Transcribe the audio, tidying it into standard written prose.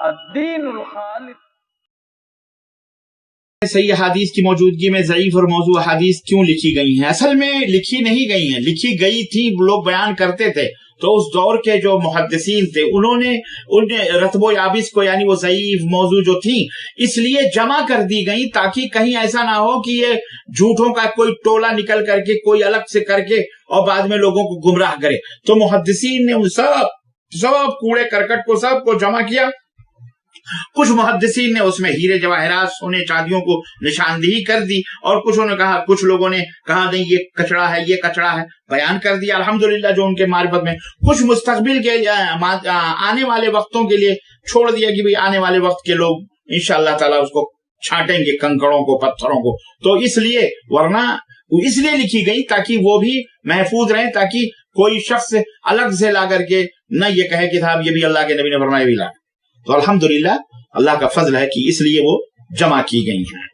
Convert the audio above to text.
الدین الخالص۔ صحیح حدیث کی موجودگی میں ضعیف اور موضوع حدیث کیوں لکھی گئی ہیں؟ اصل میں لکھی نہیں گئی ہیں، لکھی گئی تھی، لوگ بیان کرتے تھے، تو اس دور کے جو محدثین تھے انہوں نے ان رتب و یابس کو، یعنی وہ ضعیف موضوع جو تھی، اس لیے جمع کر دی گئی تاکہ کہیں ایسا نہ ہو کہ یہ جھوٹوں کا کوئی ٹولہ نکل کر کے کوئی الگ سے کر کے اور بعد میں لوگوں کو گمراہ کرے۔ تو محدثین نے ان سب کوڑے کرکٹ کو سب کو جمع کیا۔ کچھ محدثین نے اس میں ہیرے جواہرات سونے چاندیوں کو نشاندہی کر دی، اور کچھ لوگوں نے کہا نہیں یہ کچڑا ہے، یہ کچڑا ہے، بیان کر دیا الحمدللہ جو ان کے معرفت میں۔ کچھ مستقبل کے آنے والے وقتوں کے لیے چھوڑ دیا کہ بھئی آنے والے وقت کے لوگ انشاءاللہ تعالیٰ اس کو چھانٹیں گے، کنکڑوں کو، پتھروں کو۔ تو اس لیے ورنہ اس لیے لکھی گئی تاکہ وہ بھی محفوظ رہیں، تاکہ کوئی شخص الگ سے لا کر کے نہ یہ کہے کہ صاحب یہ بھی اللہ کے نبی نے فرمایا بھی لا۔ تو الحمدللہ اللہ کا فضل ہے کہ اس لیے وہ جمع کی گئی ہیں۔